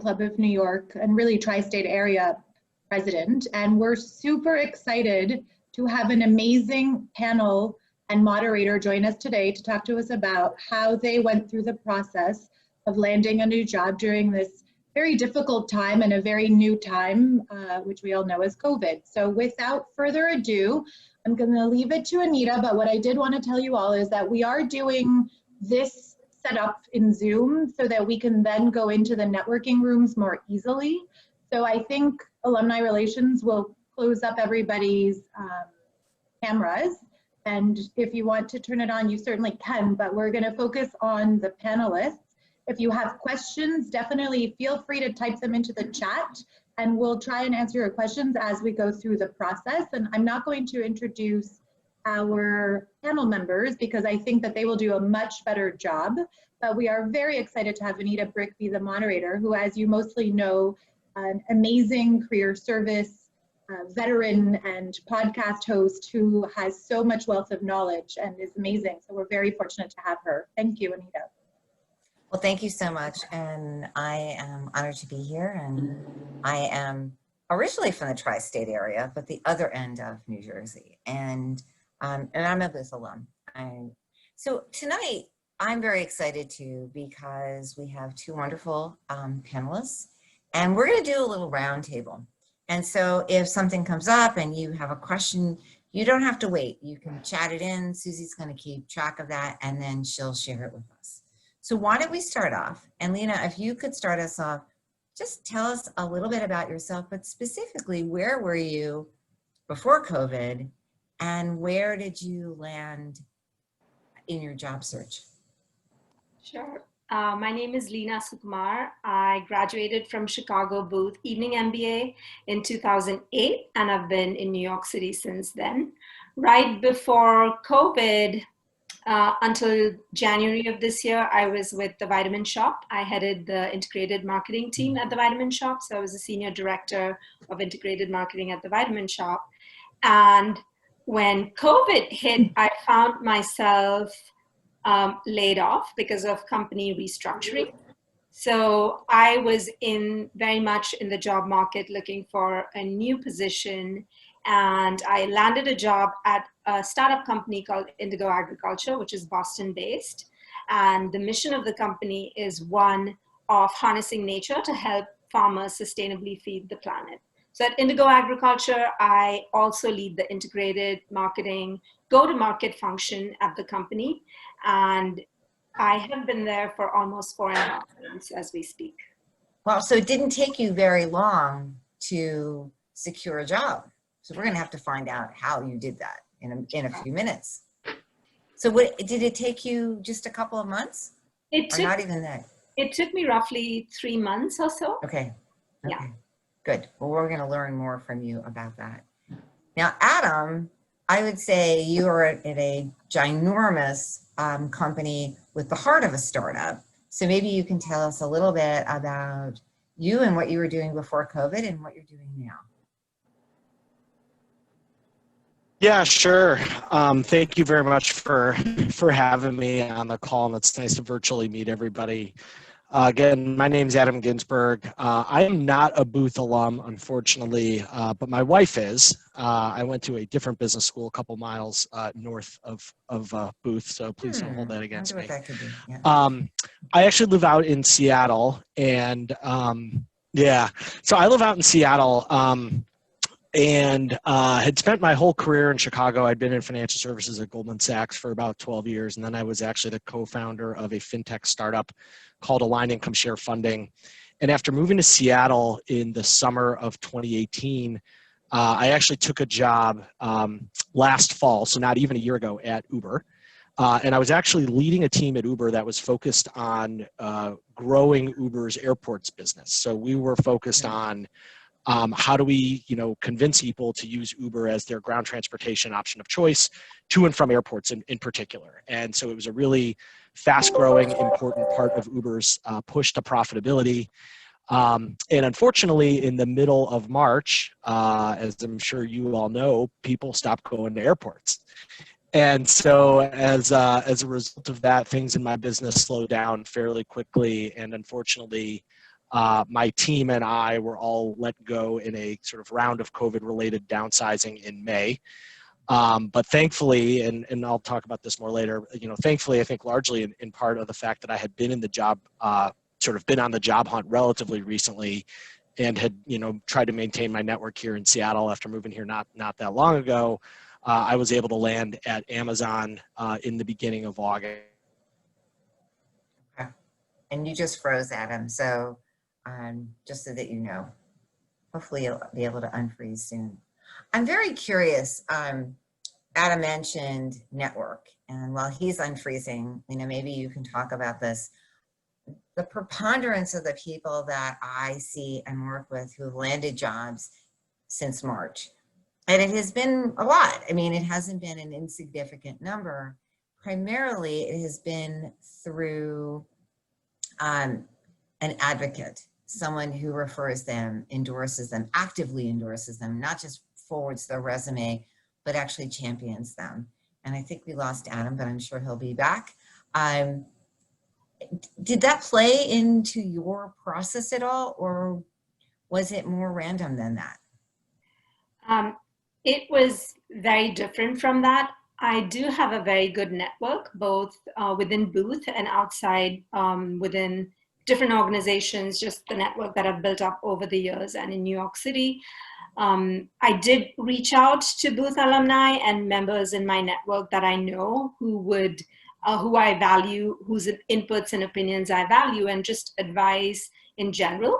Club of New York and really tri-state area president. And we're super excited to have an amazing panel and moderator join us today to talk to us about how they went through the process of landing a new job during this very difficult time and a very new time, which we all know as COVID. So without further ado, I'm going to leave it to Anita, but what I did want to tell you all is that we are doing this setup in Zoom so that we can then go into the networking rooms more easily. So I think Alumni Relations will close up everybody's cameras. And if you want to turn it on, you certainly can, but we're going to focus on the panelists. If you have questions, definitely feel free to type them into the chat and we'll try and answer your questions as we go through the process. And I'm not going to introduce our panel members because I think that they will do a much better job, but we are very excited to have Anita Brick be the moderator, who, as you mostly know, an amazing career service veteran and podcast host who has so much wealth of knowledge and is amazing. So we're very fortunate to have her. Thank you, Anita. Well, thank you so much. And I am honored to be here. And I am originally from the tri-state area, but the other end of New Jersey. And I'm a Booth alum. So tonight, I'm very excited too, because we have two wonderful panelists, and we're going to do a little roundtable. And so if something comes up and you have a question, you don't have to wait. You can chat it in. Susie's going to keep track of that, and then she'll share it with us. So why don't we start off? And Lena, if you could start us off, just tell us a little bit about yourself, but specifically, where were you before COVID, and where did you land in your job search? Sure. My name is Lena Sukumar. I graduated from Chicago Booth Evening MBA in 2008, and I've been in New York City since then. Right before COVID, until January of this year, I was with The Vitamin Shoppe. I headed the integrated marketing team at The Vitamin Shoppe. So I was a senior director of integrated marketing at The Vitamin Shoppe. And when COVID hit, I found myself laid off because of company restructuring. So I was very much in the job market looking for a new position, and I landed a job at a startup company called Indigo Agriculture, which is Boston based. And the mission of the company is one of harnessing nature to help farmers sustainably feed the planet. So at Indigo Agriculture, I also lead the integrated marketing go-to-market function at the company. And I have been there for almost 4.5 months as we speak. Well, so it didn't take you very long to secure a job. So we're going to have to find out how you did that in a few minutes. So did it take you just a couple of months? Not even that? It took me roughly 3 months or so. Okay. Yeah. Good. Well, we're going to learn more from you about that. Now, Adam, I would say you are at a ginormous company with the heart of a startup. So maybe you can tell us a little bit about you and what you were doing before COVID and what you're doing now. Yeah, sure. Thank you very much for having me on the call, and it's nice to virtually meet everybody. Again, my name is Adam Ginsberg. I am not a Booth alum, unfortunately, but my wife is. I went to a different business school a couple miles north of Booth, so please don't hold that against me. Yeah. I actually live out in Seattle, and yeah, so I live out in Seattle. And had spent my whole career in Chicago. I'd been in financial services at Goldman Sachs for about 12 years. And then I was actually the co-founder of a fintech startup called Aligned Income Share Funding. And after moving to Seattle in the summer of 2018, I actually took a job last fall, so not even a year ago, at Uber. And I was actually leading a team at Uber that was focused on growing Uber's airports business. So we were focused on how do we, convince people to use Uber as their ground transportation option of choice to and from airports in particular. And so it was a really fast-growing, important part of Uber's push to profitability. And unfortunately, in the middle of March, as I'm sure you all know, people stopped going to airports. And so as a result of that, things in my business slowed down fairly quickly. And unfortunately, my team and I were all let go in a sort of round of COVID-related downsizing in May. But thankfully, and I'll talk about this more later, thankfully, I think largely in part of the fact that I had been in the job, sort of been on the job hunt relatively recently, and had, tried to maintain my network here in Seattle after moving here not that long ago, I was able to land at Amazon in the beginning of August. Okay. And you just froze, Adam. So just so that you know, hopefully you'll be able to unfreeze soon. I'm very curious. Adam mentioned network, and while he's unfreezing, maybe you can talk about this. The preponderance of the people that I see and work with who have landed jobs since March, and it has been a lot. It hasn't been an insignificant number. Primarily, it has been through an advocate, someone who refers them, endorses them, actively endorses them, not just forwards their resume, but actually champions them. And I think we lost Adam, but I'm sure he'll be back. Did that play into your process at all, or was it more random than that? It was very different from that. I do have a very good network, both within Booth and outside within different organizations, just the network that I've built up over the years and in New York City. I did reach out to Booth alumni and members in my network that I know who I value, whose inputs and opinions I value, and just advice in general.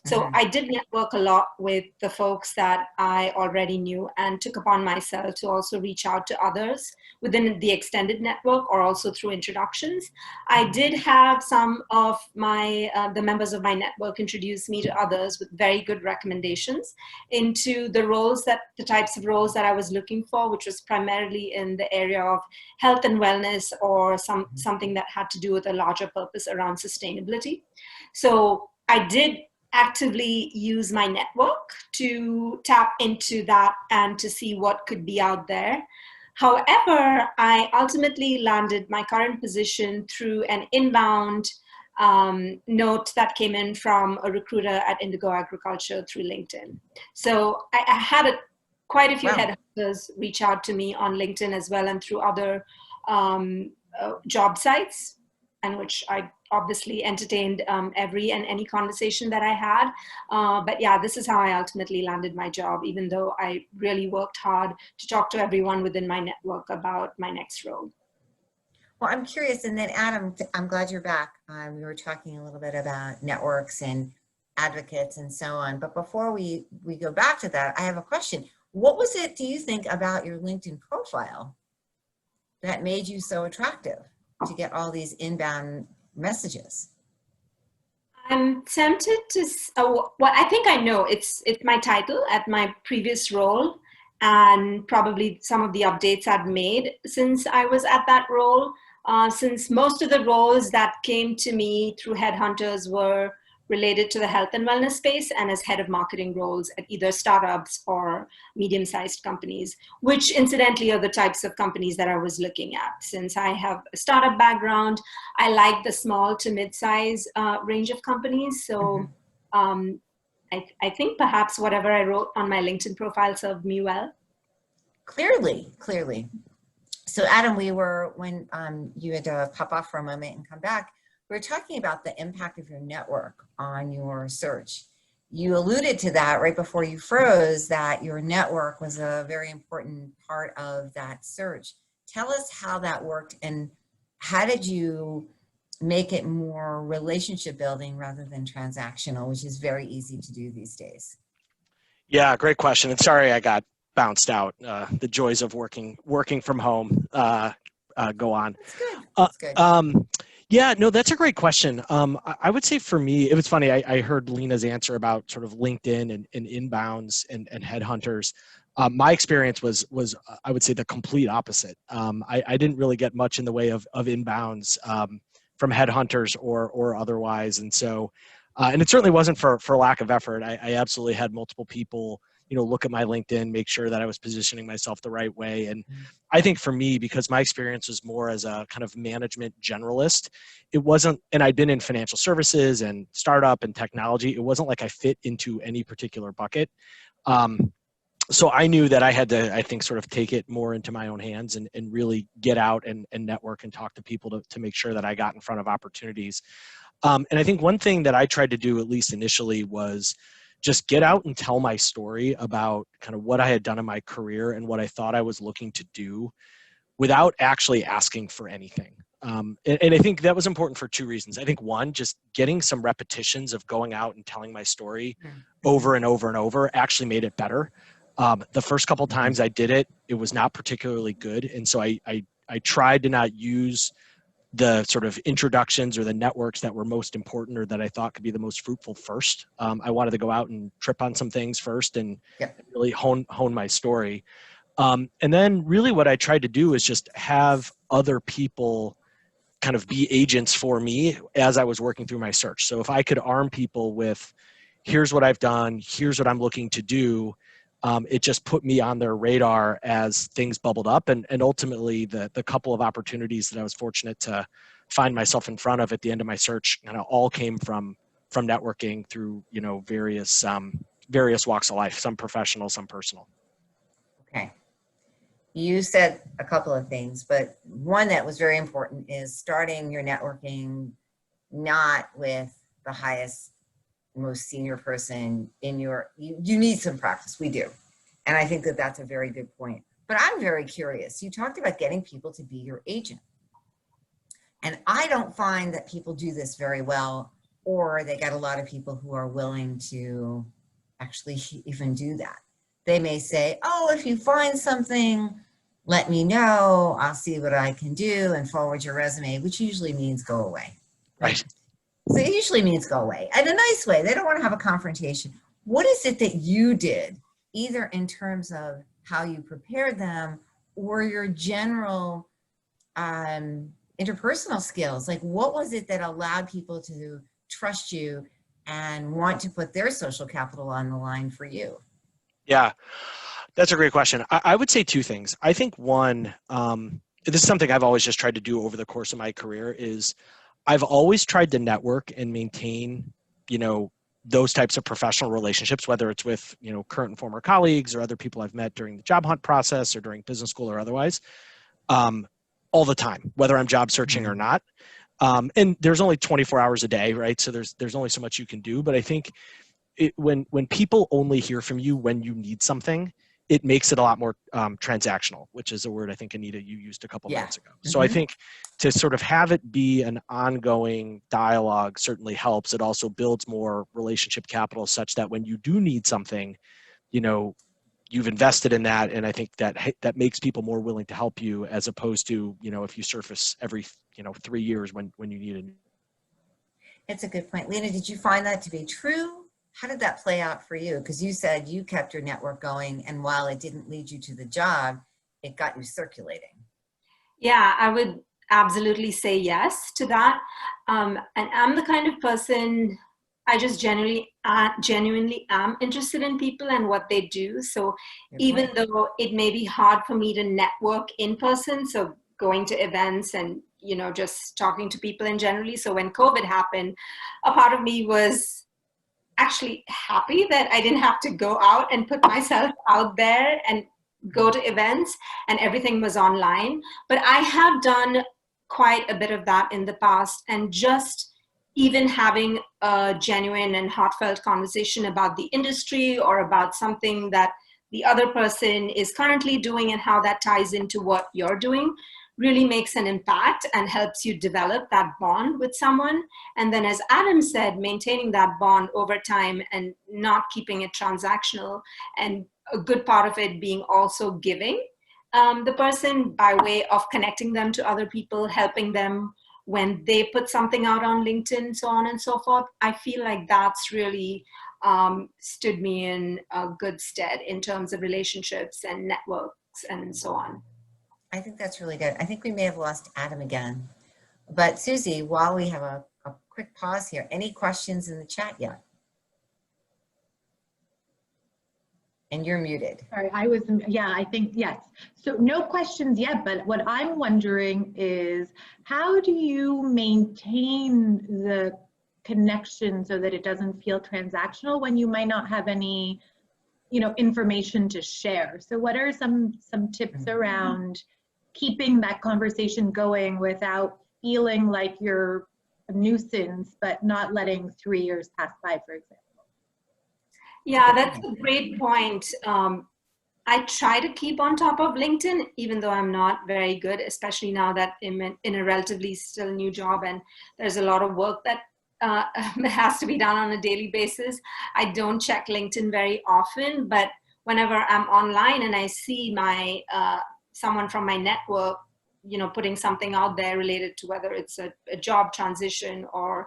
So I did network a lot with the folks that I already knew, and took upon myself to also reach out to others within the extended network or also through introductions. I did have some of the members of my network introduce me to others with very good recommendations into the types of roles that I was looking for, which was primarily in the area of health and wellness, or something that had to do with a larger purpose around sustainability. So I did actively use my network to tap into that and to see what could be out there. However, I ultimately landed my current position through an inbound note that came in from a recruiter at Indigo Agriculture through LinkedIn. So I had quite a few headhunters reach out to me on LinkedIn as well, and through other job sites, and which I obviously entertained every and any conversation that I had. But yeah, this is how I ultimately landed my job, even though I really worked hard to talk to everyone within my network about my next role. Well, I'm curious, and then Adam, I'm glad you're back. We were talking a little bit about networks and advocates and so on. But before we go back to that, I have a question. What was it, do you think, about your LinkedIn profile that made you so attractive to get all these inbound messages? I'm tempted to, well, I think I know it's my title at my previous role, and probably some of the updates I've made since I was at that role. Since most of the roles that came to me through headhunters were related to the health and wellness space, and as head of marketing roles at either startups or medium-sized companies, which incidentally are the types of companies that I was looking at. Since I have a startup background, I like the small to mid-size range of companies. So I think perhaps whatever I wrote on my LinkedIn profile served me well. Clearly. So Adam, when you had to pop off for a moment and come back, we were talking about the impact of your network on your search. You alluded to that right before you froze, that your network was a very important part of that search. Tell us how that worked, and how did you make it more relationship building rather than transactional, which is very easy to do these days? Yeah, great question. And sorry I got bounced out. The joys of working from home go on. That's good. Yeah, no, that's a great question. I would say for me, it was funny. I heard Lena's answer about sort of LinkedIn and inbounds and headhunters. My experience was I would say the complete opposite. I didn't really get much in the way of inbounds from headhunters or otherwise. And so, and it certainly wasn't for lack of effort. I absolutely had multiple people look at my LinkedIn, make sure that I was positioning myself the right way. And I think for me, because my experience was more as a kind of management generalist, it wasn't, and I'd been in financial services and startup and technology, it wasn't like I fit into any particular bucket. So I knew that I had to, I think, sort of take it more into my own hands and really get out and network and talk to people to make sure that I got in front of opportunities. And I think one thing that I tried to do, at least initially, was just get out and tell my story about kind of what I had done in my career and what I thought I was looking to do without actually asking for anything. And I think that was important for two reasons. I think one, just getting some repetitions of going out and telling my story over and over and over actually made it better. The first couple times I did it, it was not particularly good. And so I tried to not use the sort of introductions or the networks that were most important or that I thought could be the most fruitful first. I wanted to go out and trip on some things first and really hone my story. And then really what I tried to do is just have other people kind of be agents for me as I was working through my search. So if I could arm people with, here's what I've done, here's what I'm looking to do, it just put me on their radar as things bubbled up. And ultimately, the couple of opportunities that I was fortunate to find myself in front of at the end of my search kind of all came from networking through, various walks of life, some professional, some personal. Okay. You said a couple of things, but one that was very important is starting your networking not with the highest, most senior person in your, you need some practice. We do. And I think that that's a very good point. But I'm very curious. You talked about getting people to be your agent. And I don't find that people do this very well, or they got a lot of people who are willing to actually even do that. They may say, oh, if you find something, let me know. I'll see what I can do and forward your resume, which usually means go away. Right. So it usually means go away in a nice way. They don't want to have a confrontation. What is it that you did, either in terms of how you prepared them or your general interpersonal skills? Like, what was it that allowed people to trust you and want to put their social capital on the line for you? Yeah, that's a great question. I would say two things. I think one, this is something I've always just tried to do over the course of my career, is I've always tried to network and maintain, those types of professional relationships, whether it's with, current and former colleagues or other people I've met during the job hunt process or during business school or otherwise, all the time, whether I'm job searching or not. And there's only 24 hours a day, right? So there's only so much you can do. But I think when people only hear from you when you need something, it makes it a lot more transactional, which is a word I think, Anita, you used a couple minutes ago. So I think to sort of have it be an ongoing dialogue certainly helps. It also builds more relationship capital such that when you do need something, you've invested in that. And I think that makes people more willing to help you, as opposed to, if you surface every, 3 years when you need it. It's a good point. Lena, did you find that to be true? How did that play out for you? Because you said you kept your network going, and while it didn't lead you to the job, it got you circulating. Yeah, I would absolutely say yes to that. And I'm the kind of person, I just genuinely am interested in people and what they do. So even though it may be hard for me to network in person, so going to events and, just talking to people in generally. So when COVID happened, a part of me was actually happy that I didn't have to go out and put myself out there and go to events, and everything was online. But I have done quite a bit of that in the past, and just even having a genuine and heartfelt conversation about the industry or about something that the other person is currently doing and how that ties into what you're doing really makes an impact and helps you develop that bond with someone. And then, as Adam said, maintaining that bond over time and not keeping it transactional, and a good part of it being also giving the person by way of connecting them to other people, helping them when they put something out on LinkedIn, so on and so forth. I feel like that's really stood me in a good stead in terms of relationships and networks and so on. I think that's really good. I think we may have lost Adam again. But Susie, while we have a quick pause here, any questions in the chat yet? And you're muted. Sorry, yeah, I think, yes. So no questions yet, but what I'm wondering is how do you maintain the connection so that it doesn't feel transactional when you might not have any, information to share? So what are some tips around keeping that conversation going without feeling like you're a nuisance, but not letting 3 years pass by, for example? Yeah, that's a great point. I try to keep on top of LinkedIn, even though I'm not very good, especially now that I'm in a relatively still new job and there's a lot of work that has to be done on a daily basis. I don't check LinkedIn very often, but whenever I'm online and I see my someone from my network, putting something out there related to whether it's a job transition or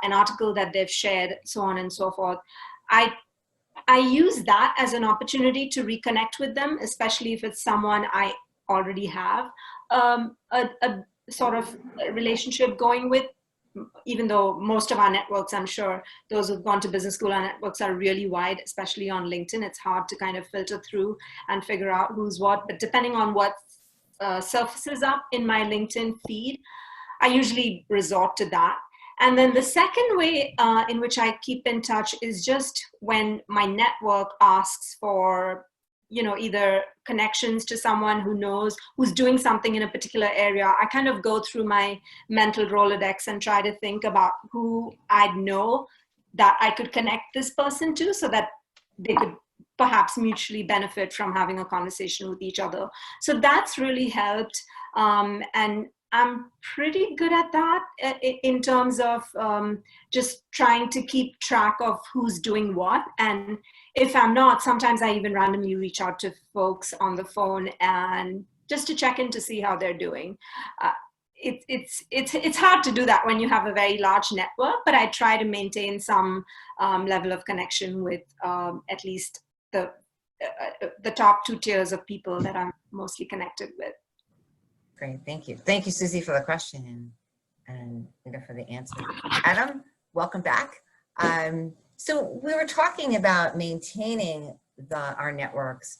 an article that they've shared, so on and so forth, I use that as an opportunity to reconnect with them, especially if it's someone I already have a sort of relationship going with, even though most of our networks, I'm sure those who've gone to business school, our networks are really wide, especially on LinkedIn. It's hard to kind of filter through and figure out who's what, but depending on what surfaces up in my LinkedIn feed, I usually resort to that. And then the second way in which I keep in touch is just when my network asks for, either connections to someone who knows, who's doing something in a particular area. I kind of go through my mental Rolodex and try to think about who I know that I could connect this person to so that they could perhaps mutually benefit from having a conversation with each other. So that's really helped. And I'm pretty good at that in terms of just trying to keep track of who's doing what. And if I'm not, sometimes I even randomly reach out to folks on the phone and just to check in to see how they're doing. It's hard to do that when you have a very large network, but I try to maintain some level of connection with at least the top 2 tiers of people that I'm mostly connected with. Great, thank you. Thank you, Susie, for the question and for the answer. Adam, welcome back. So we were talking about maintaining our networks,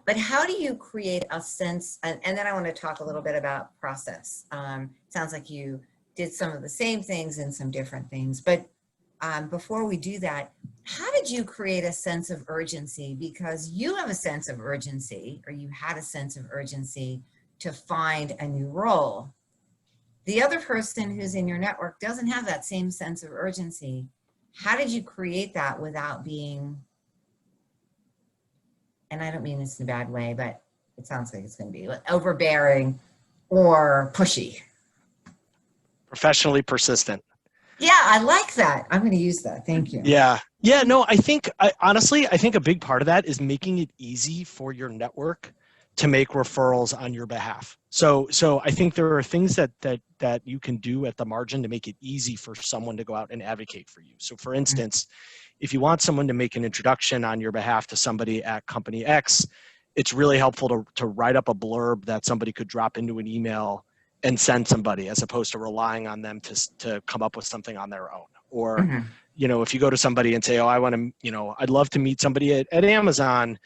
but how do you create a sense, and then I want to talk a little bit about process. Sounds like you did some of the same things and some different things, but before we do that, how did you create a sense of urgency? Because you have a sense of urgency, or you had a sense of urgency to find a new role. The other person who's in your network doesn't have that same sense of urgency. How did you create that without being, and I don't mean this in a bad way, but it sounds like it's going to be overbearing or pushy? Professionally persistent. Yeah, I like that. I'm going to use that. Thank you. Yeah. No, honestly, I think a big part of that is making it easy for your network to make referrals on your behalf. So I think there are things that you can do at the margin to make it easy for someone to go out and advocate for you. So for instance, if you want someone to make an introduction on your behalf to somebody at company X, it's really helpful to write up a blurb that somebody could drop into an email and send somebody, as opposed to relying on them to come up with something on their own. Or, if you go to somebody and say, oh, I want to, I'd love to meet somebody at Amazon,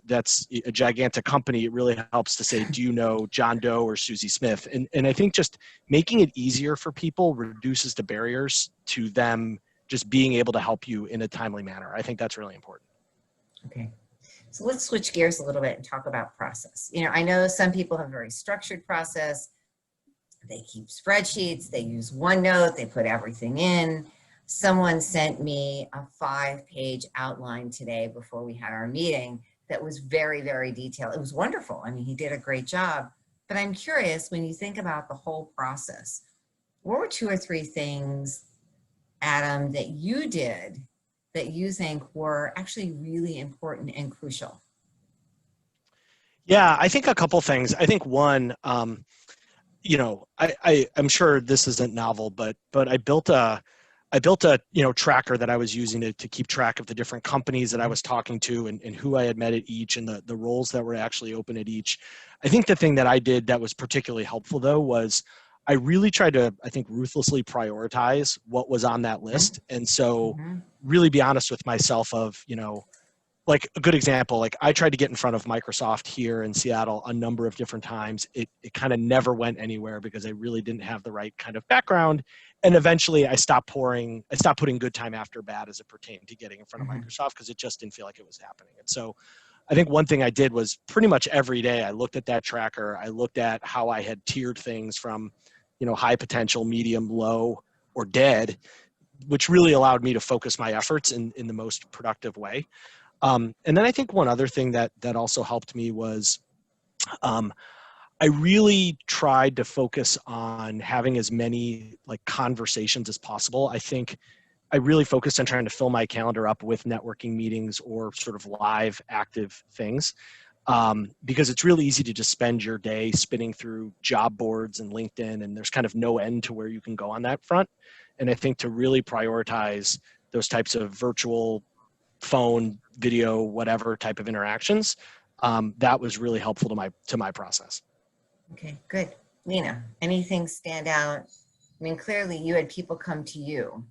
that's a gigantic company, it really helps to say, do you know John Doe or Susie Smith? And I think just making it easier for people reduces the barriers to them just being able to help you in a timely manner. I think that's really important. Okay. So let's switch gears a little bit and talk about process. I know some people have a very structured process. They keep spreadsheets, they use OneNote, they put everything in. Someone sent me a 5-page outline today before we had our meeting that was very, very detailed. It was wonderful. I mean, he did a great job. But I'm curious, when you think about the whole process, what were 2 or 3 things, Adam, that you did that you think were actually really important and crucial? Yeah, I think a couple things. I think one, I'm sure this isn't novel, but I built a tracker that I was using to keep track of the different companies that I was talking to and who I had met at each and the roles that were actually open at each. I think the thing that I did that was particularly helpful, though, was I really tried to, ruthlessly prioritize what was on that list. And so really be honest with myself of, like a good example, like I tried to get in front of Microsoft here in Seattle a number of different times. It kind of never went anywhere because I really didn't have the right kind of background. And eventually I stopped putting good time after bad as it pertained to getting in front of Microsoft because it just didn't feel like it was happening. And so I think one thing I did was pretty much every day I looked at that tracker. I looked at how I had tiered things from, high potential, medium, low, or dead, which really allowed me to focus my efforts in the most productive way. And then I think one other thing that also helped me was I really tried to focus on having as many like conversations as possible. I think I really focused on trying to fill my calendar up with networking meetings or sort of live active things, because it's really easy to just spend your day spinning through job boards and LinkedIn, and there's kind of no end to where you can go on that front. And I think to really prioritize those types of virtual phone, video, whatever type of interactions, that was really helpful to my process. Okay, good. Lena, anything stand out? I mean, clearly you had people come to you.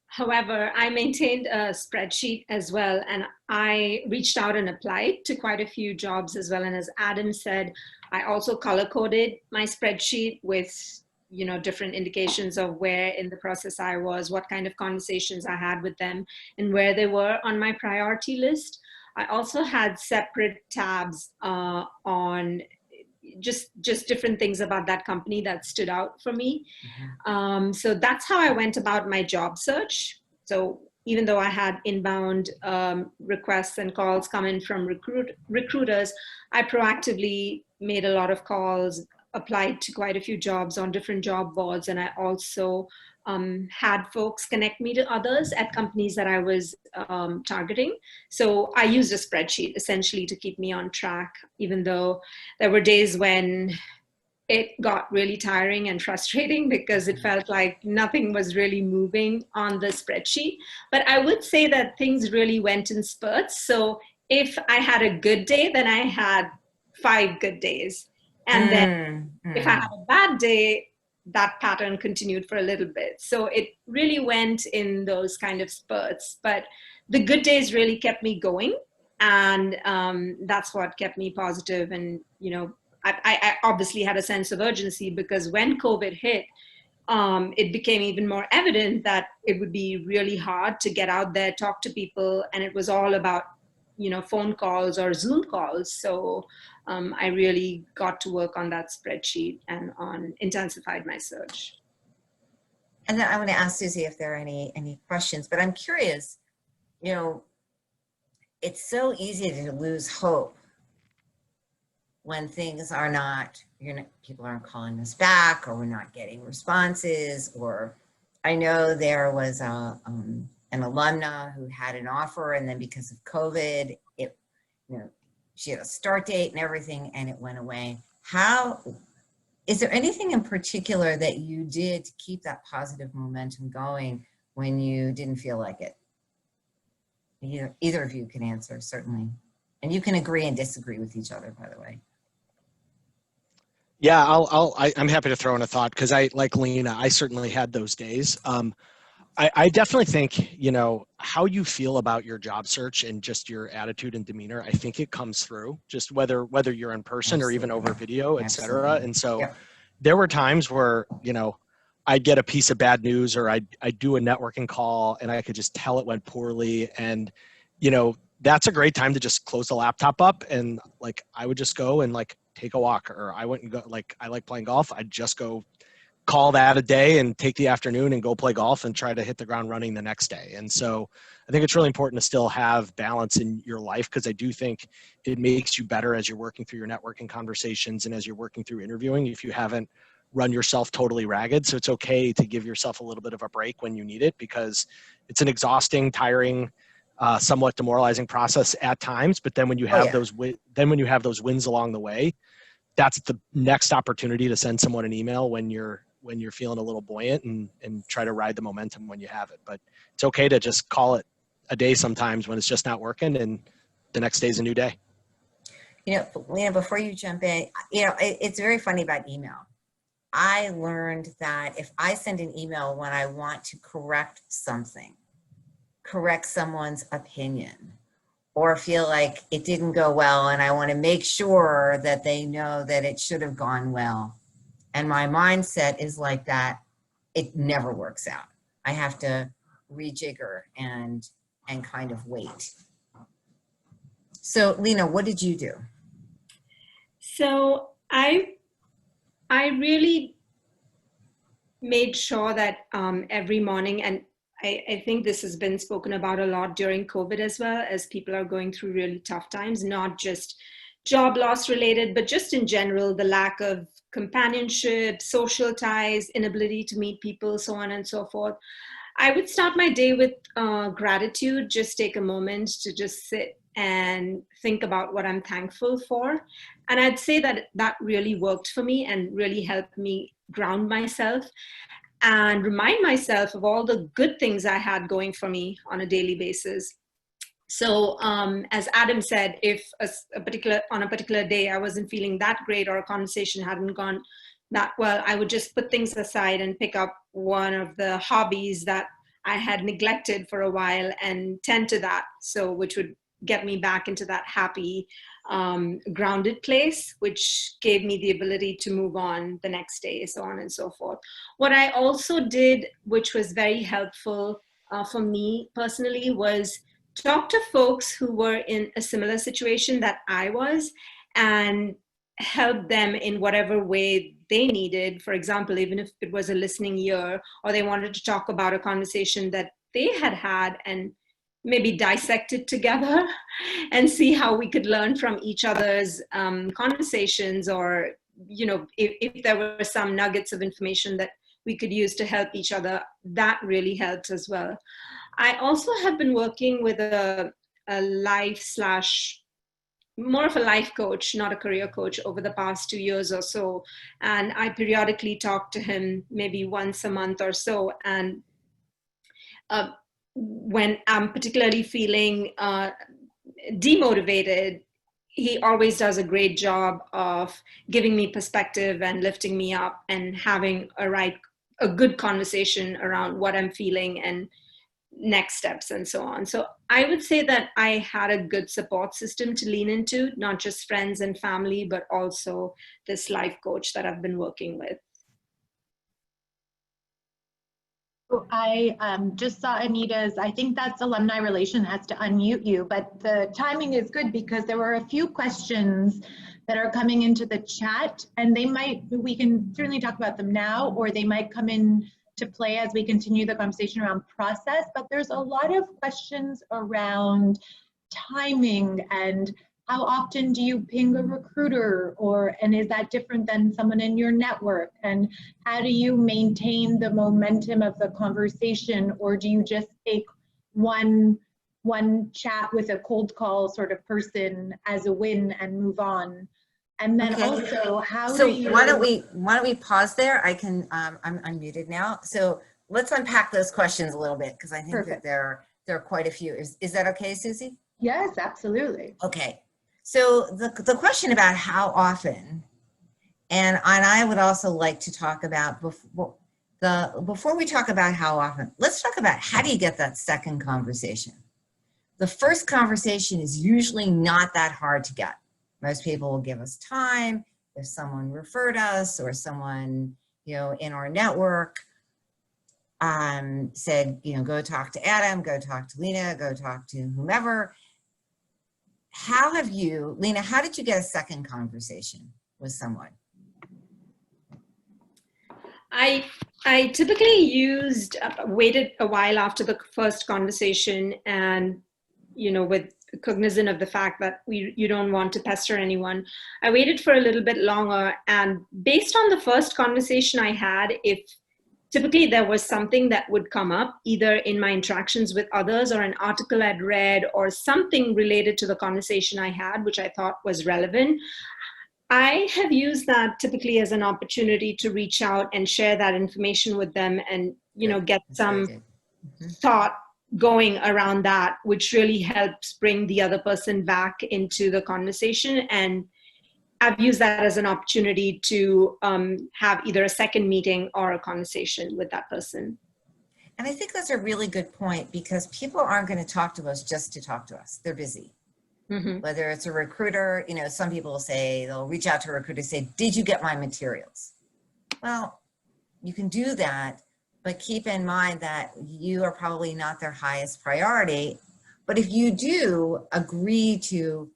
However, I maintained a spreadsheet as well, and I reached out and applied to quite a few jobs as well. And as Adam said, I also color-coded my spreadsheet with different indications of where in the process I was, what kind of conversations I had with them, and where they were on my priority list. I also had separate tabs on just different things about that company that stood out for me. So that's how I went about my job search. So even though I had inbound requests and calls coming from recruiters, I proactively made a lot of calls, applied to quite a few jobs on different job boards, and I also had folks connect me to others at companies that I was targeting. So I used a spreadsheet essentially to keep me on track, even though there were days when it got really tiring and frustrating because it felt like nothing was really moving on the spreadsheet. But I would say that things really went in spurts. So if I had a good day, then I had 5 good days. And then if I had a bad day, that pattern continued for a little bit. So it really went in those kind of spurts. But the good days really kept me going. And that's what kept me positive. And, I obviously had a sense of urgency because when COVID hit, it became even more evident that it would be really hard to get out there, talk to people. And it was all about, phone calls or Zoom calls. So I really got to work on that spreadsheet and intensified my search. And then I want to ask Susie if there are any questions, but I'm curious, it's so easy to lose hope when things are not, people aren't calling us back, or we're not getting responses. Or I know there was an alumna who had an offer, and then because of COVID, she had a start date and everything, and it went away. Is there anything in particular that you did to keep that positive momentum going when you didn't feel like it? Either of you can answer, certainly. And you can agree and disagree with each other, by the way. Yeah, I'm happy to throw in a thought because like Lena, I certainly had those days. I definitely think, how you feel about your job search and just your attitude and demeanor, I think it comes through just whether you're in person or even over video, et cetera. And so there were times where, I'd get a piece of bad news, or I'd do a networking call and I could just tell it went poorly. And, that's a great time to just close the laptop up, and like, I would just go and like take a walk, or I went and go, like, I like playing golf. I'd just go call that a day and take the afternoon and go play golf and try to hit the ground running the next day. And so I think it's really important to still have balance in your life, because I do think it makes you better as you're working through your networking conversations and as you're working through interviewing if you haven't run yourself totally ragged. So it's okay to give yourself a little bit of a break when you need it, because it's an exhausting, tiring, somewhat demoralizing process at times. But then when you have those wins along the way, that's the next opportunity to send someone an email when you're feeling a little buoyant, and try to ride the momentum when you have it. But it's okay to just call it a day sometimes when it's just not working, and the next day's a new day. Lena, before you jump in, it's very funny about email. I learned that if I send an email when I want to correct something, correct someone's opinion, or feel like it didn't go well, and I want to make sure that they know that it should have gone well. And my mindset is like that. It never works out. I have to rejigger and kind of wait. So Lena, what did you do? So I really made sure that every morning, and I think this has been spoken about a lot during COVID as well, as people are going through really tough times, not just job loss related, but just in general, the lack of companionship, social ties, inability to meet people, so on and so forth. I would start my day with gratitude, just take a moment to just sit and think about what I'm thankful for. And I'd say that that really worked for me and really helped me ground myself and remind myself of all the good things I had going for me on a daily basis. So as Adam said, if on a particular day I wasn't feeling that great or a conversation hadn't gone that well, I would just put things aside and pick up one of the hobbies that I had neglected for a while and tend to that. So which would get me back into that happy, grounded place, which gave me the ability to move on the next day, so on and so forth. What I also did, which was very helpful for me personally, was talk to folks who were in a similar situation that I was and help them in whatever way they needed. For example, even if it was a listening ear, or they wanted to talk about a conversation that they had had and maybe dissect it together and see how we could learn from each other's conversations, or, you know, if there were some nuggets of information that we could use to help each other, that really helped as well. I also have been working with a life / more of a life coach, not a career coach, over the past 2 years or so. And I periodically talk to him maybe once a month or so. And when I'm particularly feeling demotivated, he always does a great job of giving me perspective and lifting me up and having a good conversation around what I'm feeling and next steps and so on. So I would say that I had a good support system to lean into, not just friends and family, but also this life coach that I've been working with. I just saw Anita's, I think that's Alumni Relation has to unmute you, but the timing is good because there were a few questions that are coming into the chat, and we can certainly talk about them now, or they might come in to play as we continue the conversation around process. But there's a lot of questions around timing and how often do you ping a recruiter, and is that different than someone in your network? And how do you maintain the momentum of the conversation, or do you just take one chat with a cold call sort of person as a win and move on? And then also, why don't we pause there? I can, I'm muted now. So let's unpack those questions a little bit, because I think Perfect. That there are quite a few. Is that okay, Susie? Yes, absolutely. Okay. So the question about how often, and I would also like to talk about before we talk about how often, let's talk about how do you get that second conversation. The first conversation is usually not that hard to get. Most people will give us time if someone referred us or someone, you know, in our network said, you know, go talk to Adam, go talk to Lena, go talk to whomever. How have you, Lena, how did you get a second conversation with someone? I typically waited a while after the first conversation, and, you know, with cognizant of the fact that you don't want to pester anyone, I waited for a little bit longer. And based on the first conversation I had, if typically there was something that would come up either in my interactions with others or an article I'd read or something related to the conversation I had, which I thought was relevant, I have used that typically as an opportunity to reach out and share that information with them and, you know, get some thought going around that, which really helps bring the other person back into the conversation. And I've used that as an opportunity to have either a second meeting or a conversation with that person. And I think that's a really good point, because people aren't going to talk to us just to talk to us. They're busy. Whether it's a recruiter, you know, some people will say, they'll reach out to a recruiter and say, did you get my materials? Well, you can do that, but keep in mind that you are probably not their highest priority. But if you do agree to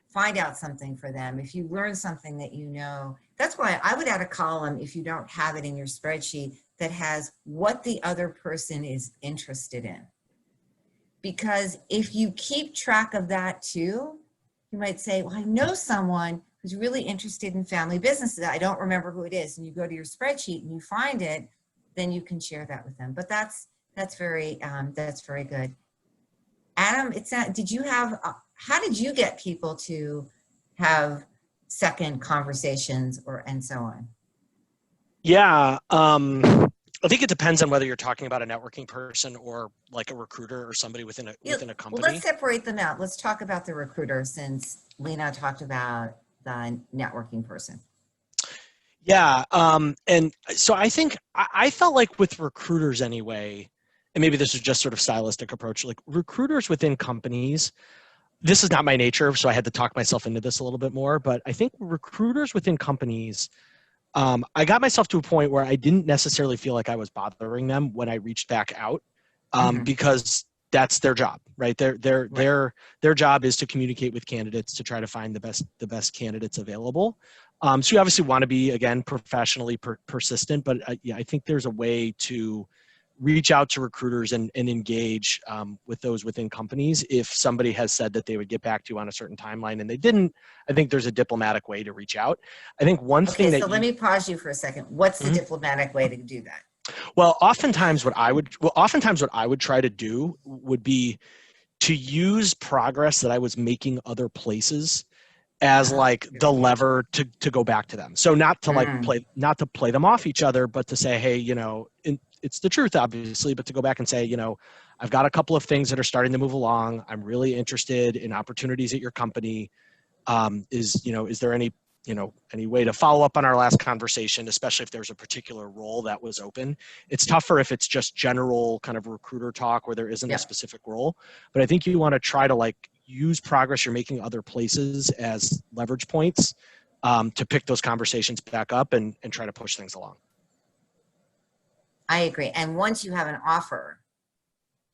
find out something for them, if you learn something that you know, that's why I would add a column, if you don't have it in your spreadsheet, that has what the other person is interested in. Because if you keep track of that too, you might say, well, I know someone who's really interested in family businesses. I don't remember who it is. And you go to your spreadsheet and you find it, then you can share that with them. But that's very good. Adam, did you have, how did you get people to have second conversations and so on? Yeah, I think it depends on whether you're talking about a networking person or like a recruiter or somebody within a company. Well, let's separate them out. Let's talk about the recruiter, since Lena talked about the networking person. Yeah, and so I think I felt like with recruiters anyway, and maybe this is just sort of stylistic approach, like recruiters within companies, this is not my nature, so I had to talk myself into this a little bit more, but I think recruiters within companies, I got myself to a point where I didn't necessarily feel like I was bothering them when I reached back out, because that's their job, right? Their job is to communicate with candidates to try to find the best candidates available. So you obviously want to be, again, professionally persistent, but yeah, I think there's a way to reach out to recruiters and engage with those within companies. If somebody has said that they would get back to you on a certain timeline and they didn't, I think there's a diplomatic way to reach out. I think one thing that— so let me pause you for a second. What's the diplomatic way to do that? Well, oftentimes what I would try to do would be to use progress that I was making other places as like the lever to go back to them. So not to play them off each other, but to say, hey, you know, it's the truth, obviously, but to go back and say, you know, I've got a couple of things that are starting to move along. I'm really interested in opportunities at your company. Is there any way to follow up on our last conversation, especially if there's a particular role that was open? It's tougher if it's just general kind of recruiter talk where there isn't a specific role, but I think you want to try to like use progress you're making other places as leverage points to pick those conversations back up and try to push things along. I agree. And once you have an offer,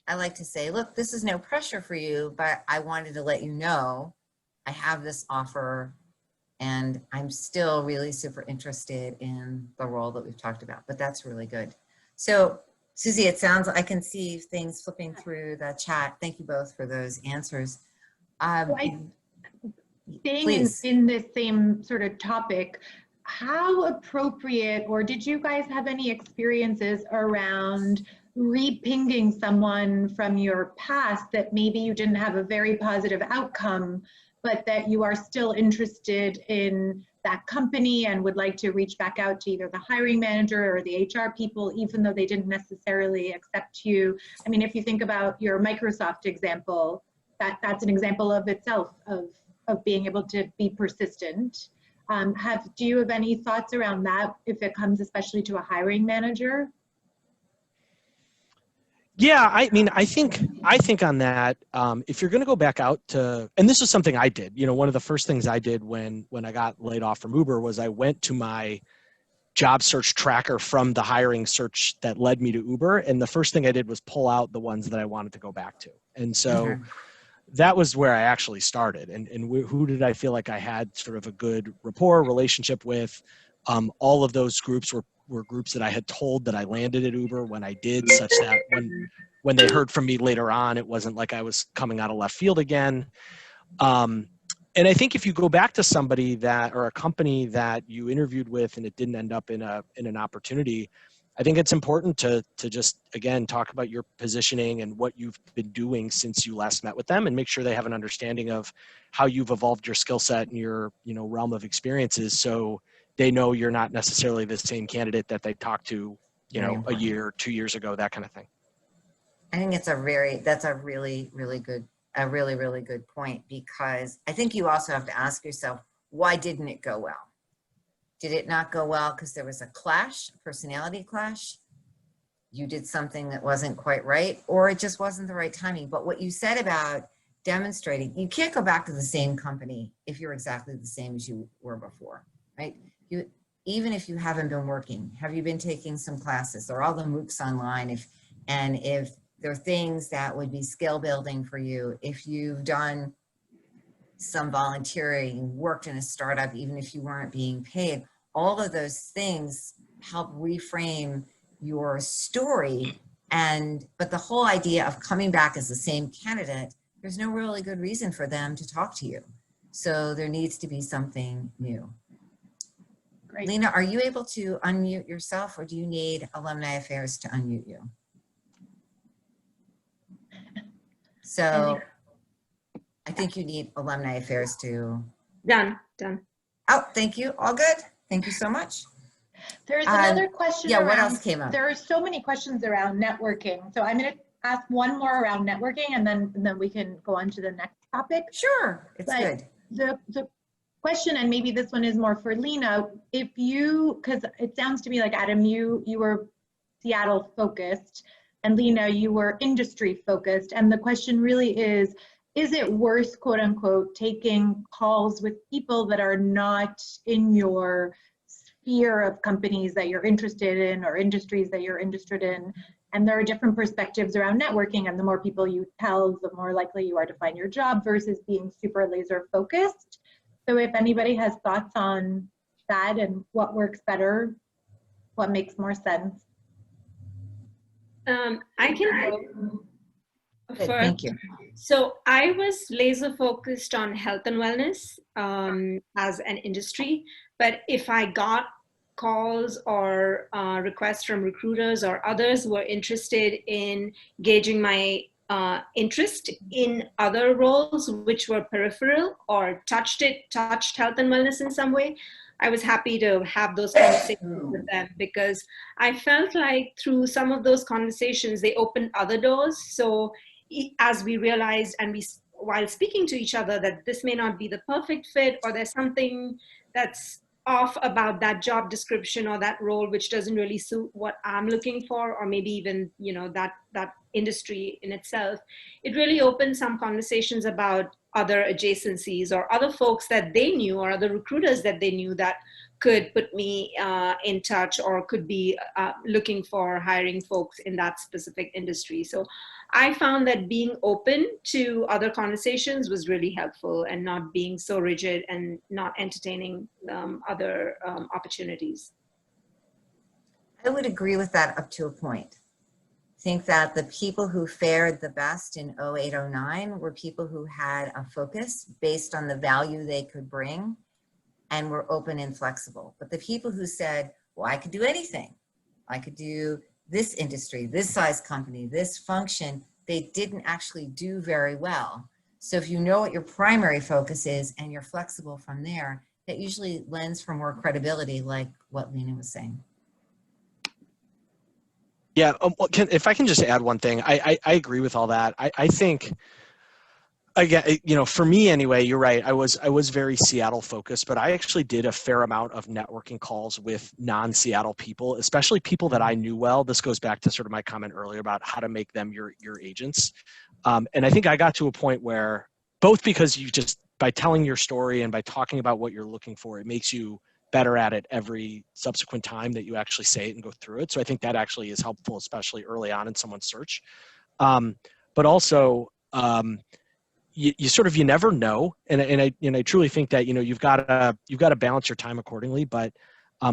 I like to say, look, this is no pressure for you, but I wanted to let you know I have this offer and I'm still really super interested in the role that we've talked about, but that's really good. So Susie, it sounds, I can see things flipping through the chat. Thank you both for those answers. Staying in this same sort of topic, how appropriate, or did you guys have any experiences around re-pinging someone from your past that maybe you didn't have a very positive outcome, but that you are still interested in that company and would like to reach back out to either the hiring manager or the HR people, even though they didn't necessarily accept you? I mean, if you think about your Microsoft example, that's an example of itself of being able to be persistent. Do you have any thoughts around that if it comes especially to a hiring manager? Yeah, I mean, I think on that, if you're going to go back out to, and this is something I did, you know, one of the first things I did when I got laid off from Uber was I went to my job search tracker from the hiring search that led me to Uber. And the first thing I did was pull out the ones that I wanted to go back to. And so that was where I actually started. And who did I feel like I had sort of a good rapport relationship with? All of those groups were groups that I had told that I landed at Uber when I did, such that when they heard from me later on, it wasn't like I was coming out of left field again. And I think if you go back to somebody that, or a company that you interviewed with and it didn't end up in an opportunity, I think it's important to just, again, talk about your positioning and what you've been doing since you last met with them, and make sure they have an understanding of how you've evolved your skill set and your, you know, realm of experiences, so they know you're not necessarily the same candidate that they talked to, you know, a year, 2 years ago, that kind of thing. I think that's a really good point, because I think you also have to ask yourself, why didn't it go well? Did it not go well because there was a clash, a personality clash? You did something that wasn't quite right, or it just wasn't the right timing? But what you said about demonstrating, you can't go back to the same company if you're exactly the same as you were before, right? Even if you haven't been working, have you been taking some classes? Are all the MOOCs online? If there are things that would be skill building for you, if you've done some volunteering, worked in a startup, even if you weren't being paid, all of those things help reframe your story. But the whole idea of coming back as the same candidate, there's no really good reason for them to talk to you. So there needs to be something new. Great. Lena, are you able to unmute yourself, or do you need Alumni Affairs to unmute you? So I think you need Alumni Affairs to. Done. Oh, thank you. All good. Thank you so much. There's another question. Yeah, around, what else came up? There are so many questions around networking. So I'm going to ask one more around networking, and then we can go on to the next topic. Sure, it's good. The question, and maybe this one is more for Lena, if you, because it sounds to me like Adam, you were Seattle focused, and Lena, you were industry focused. And the question really is it worth, quote unquote, taking calls with people that are not in your sphere of companies that you're interested in or industries that you're interested in? And there are different perspectives around networking, and the more people you tell, the more likely you are to find your job versus being super laser focused. So if anybody has thoughts on that and what works better, what makes more sense? I can go Good, first. thank you. So I was laser focused on health and wellness as an industry, but if I got calls or requests from recruiters or others who were interested in gauging my interest in other roles which were peripheral or touched health and wellness in some way, I was happy to have those conversations with them, because I felt like through some of those conversations, they opened other doors. So as we realized, and while speaking to each other, that this may not be the perfect fit, or there's something that's off about that job description or that role which doesn't really suit what I'm looking for, or maybe even that industry in itself, it really opened some conversations about other adjacencies or other folks that they knew, or other recruiters that they knew that could put me in touch, or could be looking for hiring folks in that specific industry. So I found that being open to other conversations was really helpful, and not being so rigid and not entertaining other opportunities. I would agree with that up to a point. I think that the people who fared the best in 08, 09 were people who had a focus based on the value they could bring and were open and flexible. But the people who said, well, I could do anything. I could do this industry, this size company, this function, they didn't actually do very well. So if you know what your primary focus is and you're flexible from there, that usually lends for more credibility, like what Lena was saying. Yeah, if I can just add one thing, I agree with all that. I think, again, for me anyway, you're right. I was very Seattle focused, but I actually did a fair amount of networking calls with non-Seattle people, especially people that I knew well. This goes back to sort of my comment earlier about how to make them your agents. And I think I got to a point where, both because you just, by telling your story and by talking about what you're looking for, it makes you better at it every subsequent time that you actually say it and go through it. So I think that actually is helpful, especially early on in someone's search. But also, you sort of, you never know. And I truly think that, you've got to balance your time accordingly. But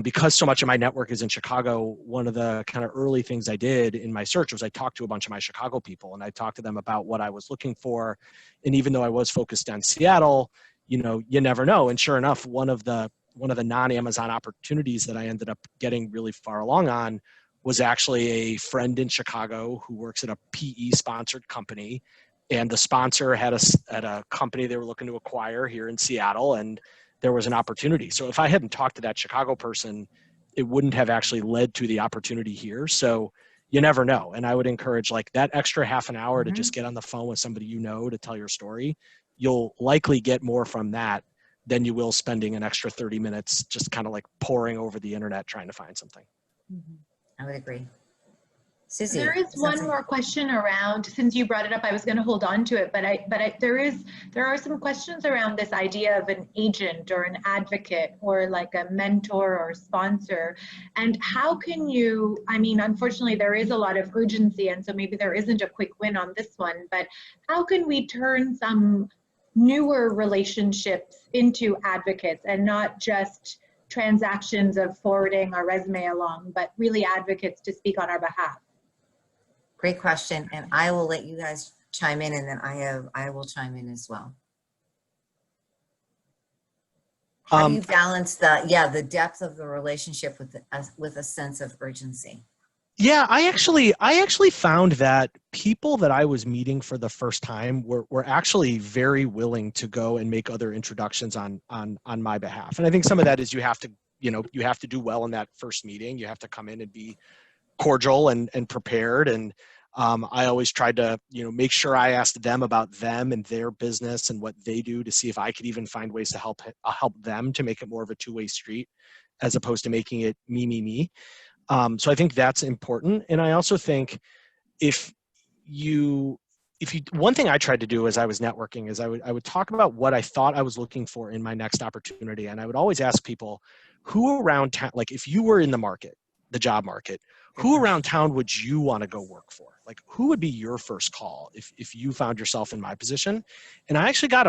because so much of my network is in Chicago, one of the kind of early things I did in my search was I talked to a bunch of my Chicago people, and I talked to them about what I was looking for. And even though I was focused on Seattle, you never know. And sure enough, one of the non-Amazon opportunities that I ended up getting really far along on was actually a friend in Chicago who works at a PE sponsored company. And the sponsor had a company they were looking to acquire here in Seattle, and there was an opportunity. So if I hadn't talked to that Chicago person, it wouldn't have actually led to the opportunity here. So you never know. And I would encourage, like, that extra half an hour to just get on the phone with somebody to tell your story. You'll likely get more from that than you will spending an extra 30 minutes just kind of like poring over the internet trying to find something. I would agree. Susie. There is one more question around, since you brought it up, I was going to hold on to it, but there are some questions around this idea of an agent or an advocate or like a mentor or sponsor. And how can you, I mean, unfortunately, there is a lot of urgency, and so maybe there isn't a quick win on this one, but how can we turn some newer relationships into advocates and not just transactions of forwarding our resume along, but really advocates to speak on our behalf? Great question, and I will let you guys chime in, and then I will chime in as well. How do you balance the depth of the relationship with a sense of urgency? Yeah, I actually found that people that I was meeting for the first time were actually very willing to go and make other introductions on my behalf. And I think some of that is you have to do well in that first meeting. You have to come in and be cordial and prepared. And I always tried to, make sure I asked them about them and their business and what they do to see if I could even find ways to help them to make it more of a two-way street as opposed to making it me. So I think that's important. And I also think one thing I tried to do as I was networking is I would talk about what I thought I was looking for in my next opportunity. And I would always ask people who around town, like if you were in the job market, who around town would you want to go work for? Like who would be your first call if you found yourself in my position? And I actually got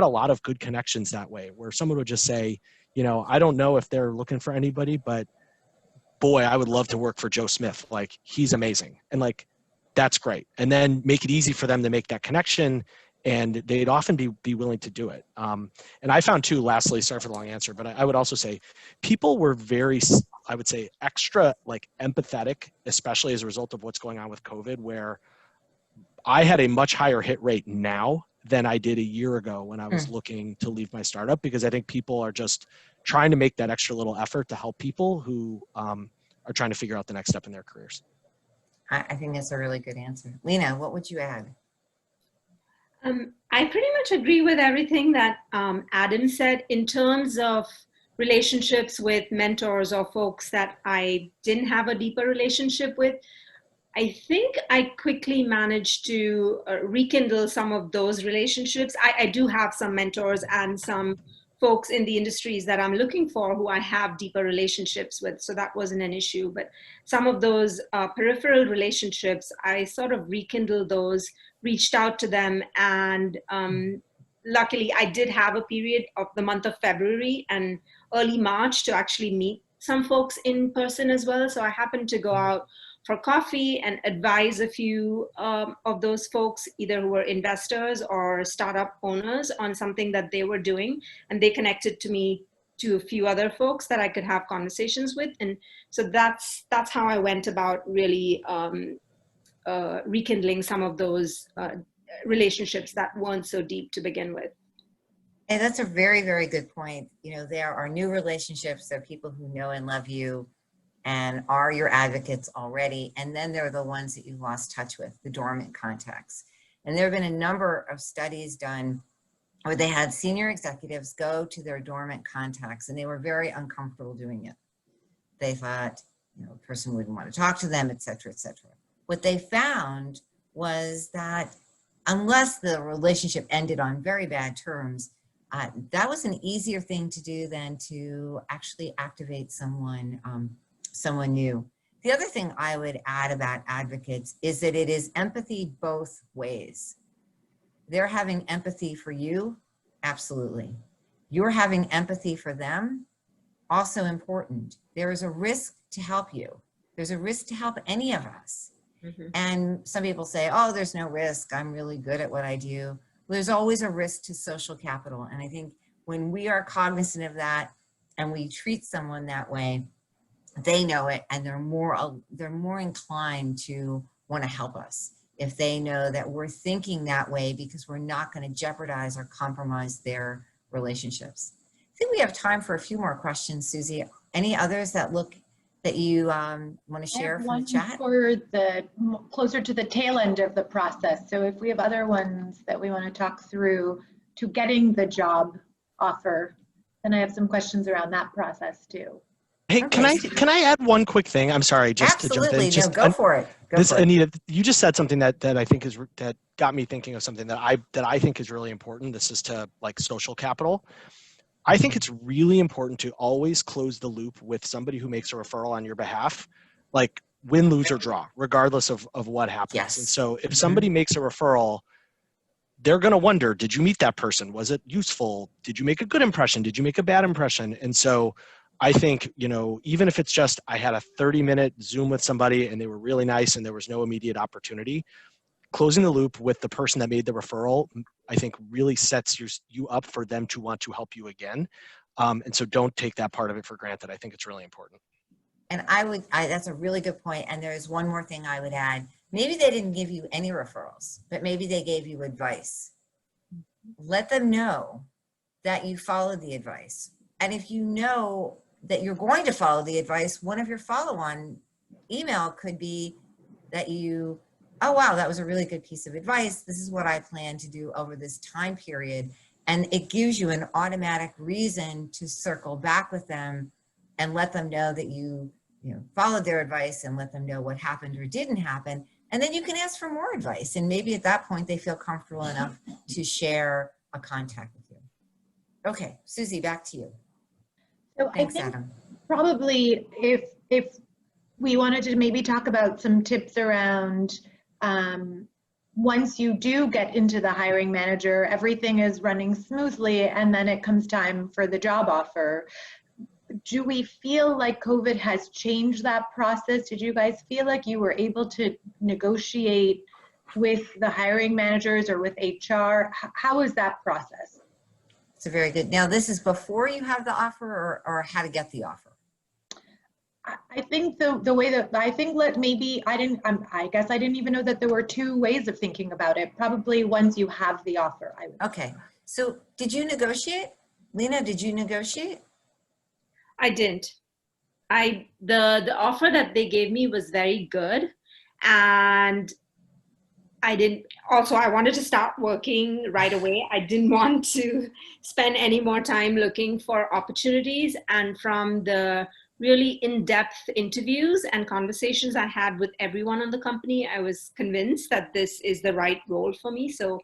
a lot of good connections that way, where someone would just say, I don't know if they're looking for anybody, but boy, I would love to work for Joe Smith. Like he's amazing. And like, that's great. And then make it easy for them to make that connection. And they'd often be willing to do it. And I found too, lastly, sorry for the long answer, but I would also say people were very, I would say extra like empathetic, especially as a result of what's going on with COVID, where I had a much higher hit rate now than I did a year ago when I was looking to leave my startup, because I think people are just trying to make that extra little effort to help people who are trying to figure out the next step in their careers. I think that's a really good answer. Lena, what would you add? I pretty much agree with everything that Adam said in terms of relationships with mentors or folks that I didn't have a deeper relationship with. I think I quickly managed to rekindle some of those relationships. I do have some mentors and some folks in the industries that I'm looking for who I have deeper relationships with, so that wasn't an issue. But some of those peripheral relationships, I sort of rekindled those, reached out to them, and luckily I did have a period of the month of February and early March to actually meet some folks in person as well. So I happened to go out for coffee and advise a few of those folks, either who were investors or startup owners, on something that they were doing. And they connected to me to a few other folks that I could have conversations with. And so that's how I went about really rekindling some of those relationships that weren't so deep to begin with. And that's a very, very good point. There are new relationships. There are people who know and love you and are your advocates already. And then there are the ones that you've lost touch with, the dormant contacts. And there have been a number of studies done where they had senior executives go to their dormant contacts, and they were very uncomfortable doing it. They thought, a person wouldn't want to talk to them, et cetera, et cetera. What they found was that unless the relationship ended on very bad terms, that was an easier thing to do than to actually activate someone new. The other thing I would add about advocates is that it is empathy both ways. They're having empathy for you, absolutely. You're having empathy for them, also important. There is a risk to help you. There's a risk to help any of us. Mm-hmm. And some people say, oh, there's no risk. I'm really good at what I do. Well, there's always a risk to social capital. And I think when we are cognizant of that and we treat someone that way, they know it, and they're more inclined to want to help us if they know that we're thinking that way, because we're not going to jeopardize or compromise their relationships. I think we have time for a few more questions, Susie. Any others that you want to share from the chat? For the closer to the tail end of the process. So if we have other ones that we want to talk through to getting the job offer, then I have some questions around that process too. Hey, Okay. can I add one quick thing? I'm sorry, just to jump in. Absolutely. No, go for it. Go for it. Anita, you just said something that I think that got me thinking of something that I think is really important. This is to like social capital. I think it's really important to always close the loop with somebody who makes a referral on your behalf, like win, lose, or draw, regardless of what happens. Yes. And so if somebody makes a referral, they're going to wonder, did you meet that person? Was it useful? Did you make a good impression? Did you make a bad impression? And so I think, even if it's just I had a 30-minute Zoom with somebody and they were really nice and there was no immediate opportunity, closing the loop with the person that made the referral, I think really sets you up for them to want to help you again. And so don't take that part of it for granted. I think it's really important. And that's a really good point. And there's one more thing I would add. Maybe they didn't give you any referrals, but maybe they gave you advice. Let them know that you followed the advice. And if you know that you're going to follow the advice, one of your follow-on email could be that oh, wow, that was a really good piece of advice. This is what I plan to do over this time period. And it gives you an automatic reason to circle back with them and let them know that you followed their advice and let them know what happened or didn't happen. And then you can ask for more advice. And maybe at that point, they feel comfortable enough to share a contact with you. Okay, Susie, back to you. So Thanks, I think Adam. probably if we wanted to maybe talk about some tips around once you do get into the hiring manager, everything is running smoothly, and then it comes time for the job offer. Do we feel like COVID has changed that process? Did you guys feel like you were able to negotiate with the hiring managers or with HR? How is that process? It's a very good. Now, this is before you have the offer or how to get the offer? I think the way that I think maybe I guess I didn't even know that there were two ways of thinking about it. Probably once you have the offer. Okay. So did you negotiate? Lena, did you negotiate? I didn't. The offer that they gave me was very good, and I wanted to start working right away. I didn't want to spend any more time looking for opportunities. And from the really in-depth interviews and conversations I had with everyone in the company, I was convinced that this is the right role for me. So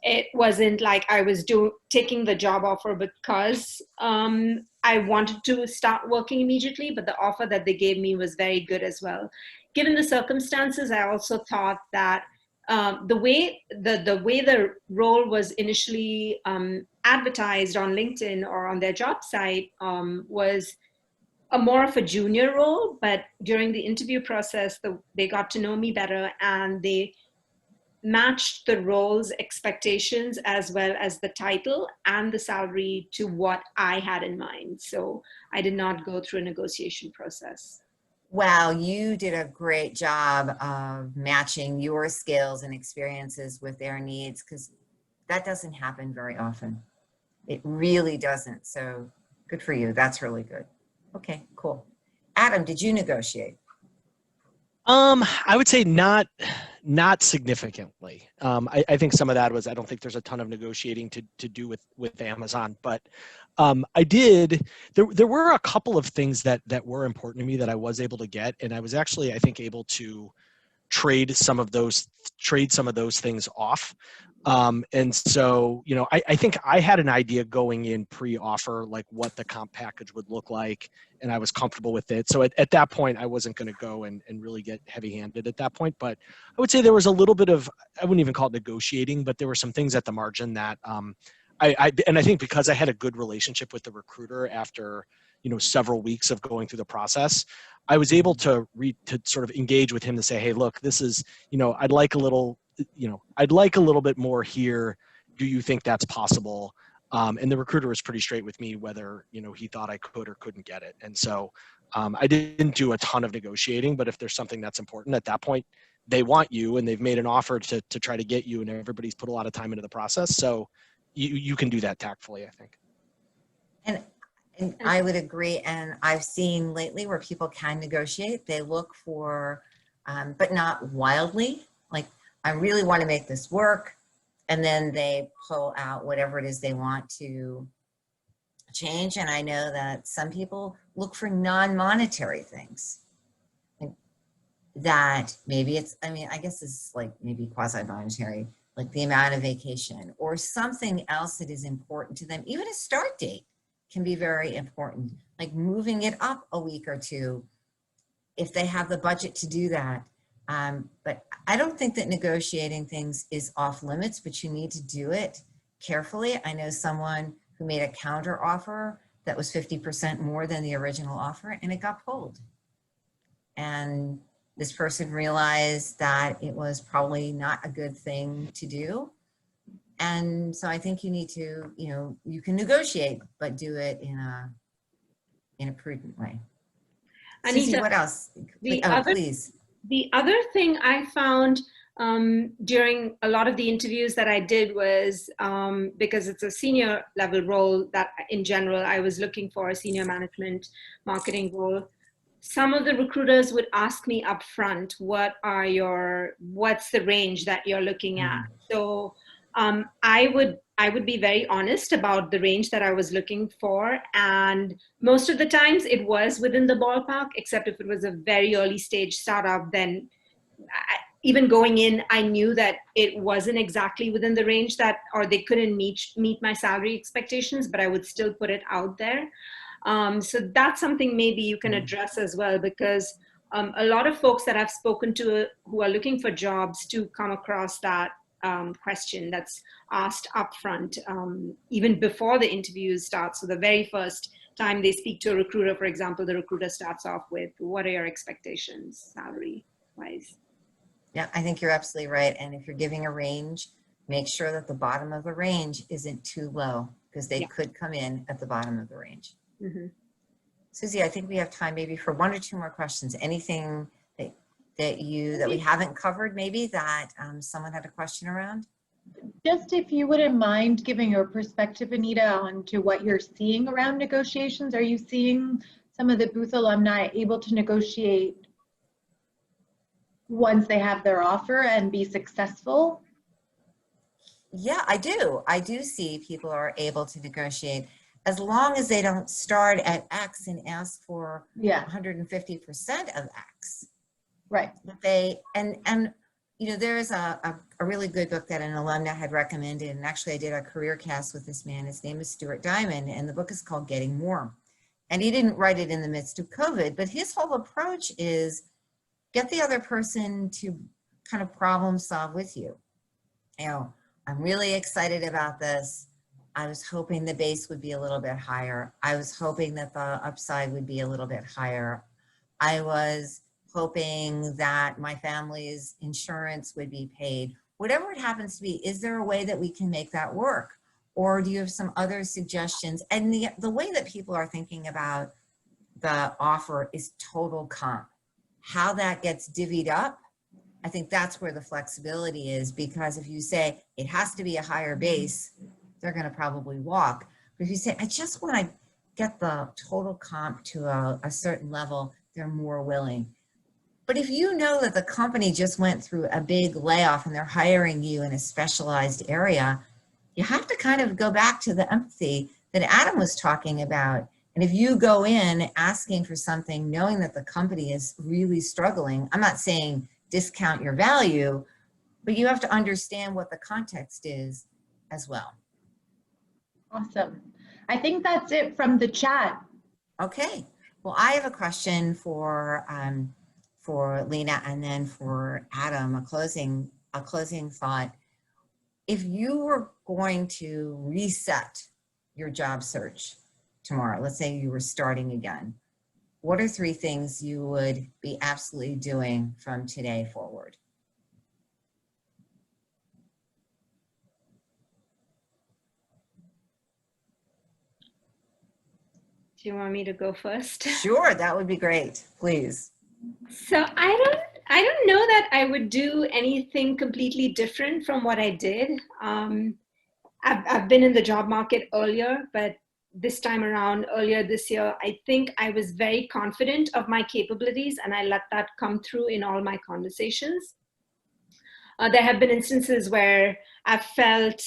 it wasn't like I was taking the job offer because I wanted to start working immediately, but the offer that they gave me was very good as well. Given the circumstances, I also thought that the way the role was initially advertised on LinkedIn or on their job site was a more of a junior role, but during the interview process, they got to know me better and they matched the role's expectations as well as the title and the salary to what I had in mind. So I did not go through a negotiation process. Wow, you did a great job of matching your skills and experiences with their needs, because that doesn't happen very often. It really doesn't. So good for you. That's really good. Okay, cool. Adam, did you negotiate? I would say not significantly. I think some of that was, I don't think there's a ton of negotiating to do with Amazon, but I did, there were a couple of things that were important to me that I was able to get. And I was actually, I think, able to trade some of those things off. And so, I think I had an idea going in pre-offer, like what the comp package would look like, and I was comfortable with it. So at that point, I wasn't going to go and really get heavy-handed at that point. But I would say there was a little bit of, I wouldn't even call it negotiating, but there were some things at the margin that I think because I had a good relationship with the recruiter after, several weeks of going through the process, I was able to sort of engage with him to say, hey, look, this is, I'd like a little bit more here. Do you think that's possible? And the recruiter was pretty straight with me whether, he thought I could or couldn't get it. And so I didn't do a ton of negotiating, but if there's something that's important at that point, they want you and they've made an offer to try to get you, and everybody's put a lot of time into the process. So you can do that tactfully, I think. And I would agree. And I've seen lately where people can negotiate. They look for, but not wildly, like, I really want to make this work. And then they pull out whatever it is they want to change. And I know that some people look for non-monetary things. That maybe it's, I mean, I guess it's like maybe quasi-monetary, like the amount of vacation or something else that is important to them. Even a start date can be very important, like moving it up a week or two if they have the budget to do that. But I don't think that negotiating things is off limits, but you need to do it carefully. I know someone who made a counter offer that was 50% more than the original offer, and it got pulled. And this person realized that it was probably not a good thing to do. And so I think you need to, you know, you can negotiate, but do it in a prudent way. Susie, what else? Please. The other thing I found during a lot of the interviews that I did was, because it's a senior level role that in general, I was looking for a senior management marketing role. Some of the recruiters would ask me up front, what's the range that you're looking at? So I would be very honest about the range that I was looking for. And most of the times it was within the ballpark, except if it was a very early stage startup, then even going in, I knew that it wasn't exactly within the range or they couldn't meet my salary expectations, but I would still put it out there. So that's something maybe you can address as well, because a lot of folks that I've spoken to who are looking for jobs do come across that question that's asked upfront, even before the interview starts. So the very first time they speak to a recruiter, for example, the recruiter starts off with, what are your expectations salary-wise? Yeah, I think you're absolutely right. And if you're giving a range, make sure that the bottom of the range isn't too low, because they could come in at the bottom of the range. Mm-hmm. Susie, I think we have time maybe for one or two more questions. Anything that we haven't covered, maybe that someone had a question around? Just if you wouldn't mind giving your perspective, Anita, on to what you're seeing around negotiations. Are you seeing some of the Booth alumni able to negotiate once they have their offer and be successful? Yeah, I do. I do see people are able to negotiate as long as they don't start at X and ask for 150% of X. Right. And you know, there is a really good book that an alumni had recommended, and actually I did a career cast with this man. His name is Stuart Diamond, and the book is called Getting Warm. And he didn't write it in the midst of COVID, but his whole approach is get the other person to kind of problem solve with you. You know, I'm really excited about this. I was hoping the base would be a little bit higher. I was hoping that the upside would be a little bit higher. I was hoping that my family's insurance would be paid. Whatever it happens to be, is there a way that we can make that work? Or do you have some other suggestions? And the way that people are thinking about the offer is total comp. How that gets divvied up, I think that's where the flexibility is, because if you say it has to be a higher base, they're going to probably walk. But if you say, I just want to get the total comp to a certain level, they're more willing. But if you know that the company just went through a big layoff and they're hiring you in a specialized area, you have to kind of go back to the empathy that Adam was talking about. And if you go in asking for something, knowing that the company is really struggling, I'm not saying discount your value, but you have to understand what the context is as well. Awesome. I think that's it from the chat. Okay. Well, I have a question for Lena and then for Adam, a closing thought. If you were going to reset your job search tomorrow, let's say you were starting again, what are 3 things you would be absolutely doing from today forward? Do you want me to go first? Sure, that would be great, please. So I don't know that I would do anything completely different from what I did. I've been in the job market earlier, but this time around, earlier this year, I think I was very confident of my capabilities, and I let that come through in all my conversations. There have been instances where I've felt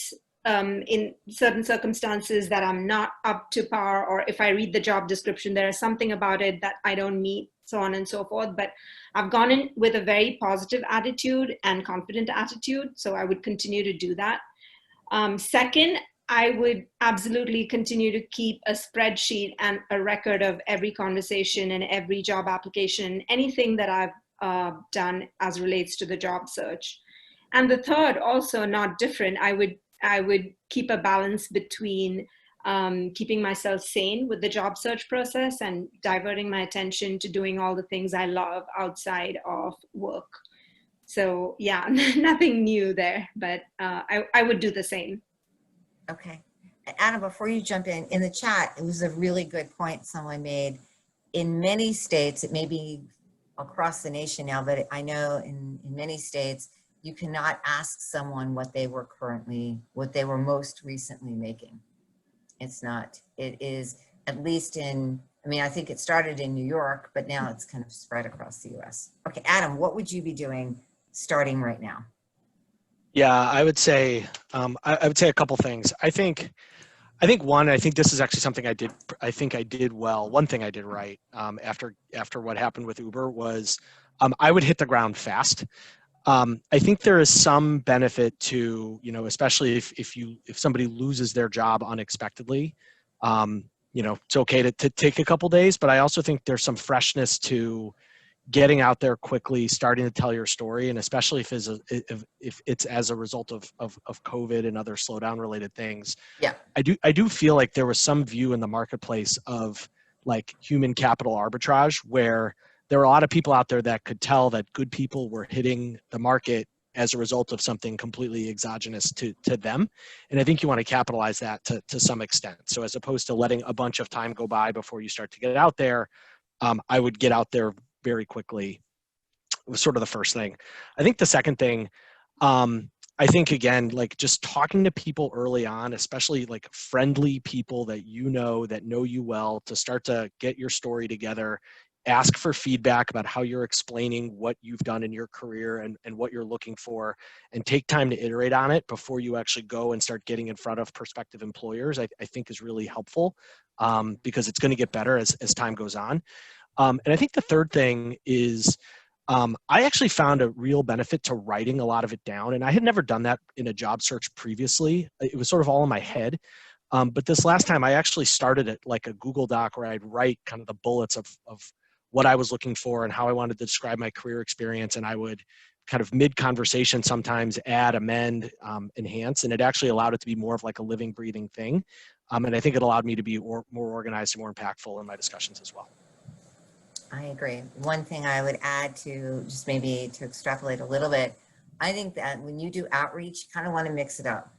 in certain circumstances that I'm not up to par, or if I read the job description, there is something about it that I don't meet, so on and so forth. But I've gone in with a very positive attitude and confident attitude, so I would continue to do that. Second, I would absolutely continue to keep a spreadsheet and a record of every conversation and every job application, anything that I've done as relates to the job search. And the third, also not different, I would keep a balance between keeping myself sane with the job search process and diverting my attention to doing all the things I love outside of work. So yeah, nothing new there, but I would do the same. Okay. Adam, before you jump in the chat, it was a really good point someone made. In many states, it may be across the nation now, but I know in many states, you cannot ask someone what they were most recently making. It's not, it is at least I think it started in New York, but now it's kind of spread across the US. Okay, Adam, what would you be doing starting right now? Yeah, I would say a couple things. I think this is actually something I did well. One thing I did right after what happened with Uber was I would hit the ground fast. I think there is some benefit to, especially if somebody loses their job unexpectedly, it's okay to take a couple days, but I also think there's some freshness to getting out there quickly, starting to tell your story, and especially if it's as a result of COVID and other slowdown related things. Yeah, I do feel like there was some view in the marketplace of like human capital arbitrage, where there are a lot of people out there that could tell that good people were hitting the market as a result of something completely exogenous to them. And I think you want to capitalize that to some extent. So as opposed to letting a bunch of time go by before you start to get out there, I would get out there very quickly. It was sort of the first thing. I think the second thing, I think again, like just talking to people early on, especially like friendly people that know you well, to start to get your story together, ask for feedback about how you're explaining what you've done in your career and what you're looking for, and take time to iterate on it before you actually go and start getting in front of prospective employers, I think is really helpful because it's going to get better as time goes on. And I think the third thing is I actually found a real benefit to writing a lot of it down. And I had never done that in a job search previously. It was sort of all in my head. But this last time I actually started it like a Google Doc where I'd write kind of the bullets of what I was looking for and how I wanted to describe my career experience. And I would kind of mid-conversation sometimes add, amend, enhance. And it actually allowed it to be more of like a living, breathing thing. And I think it allowed me to be more organized and more impactful in my discussions as well. I agree. One thing I would add to just maybe to extrapolate a little bit, I think that when you do outreach, you kind of want to mix it up.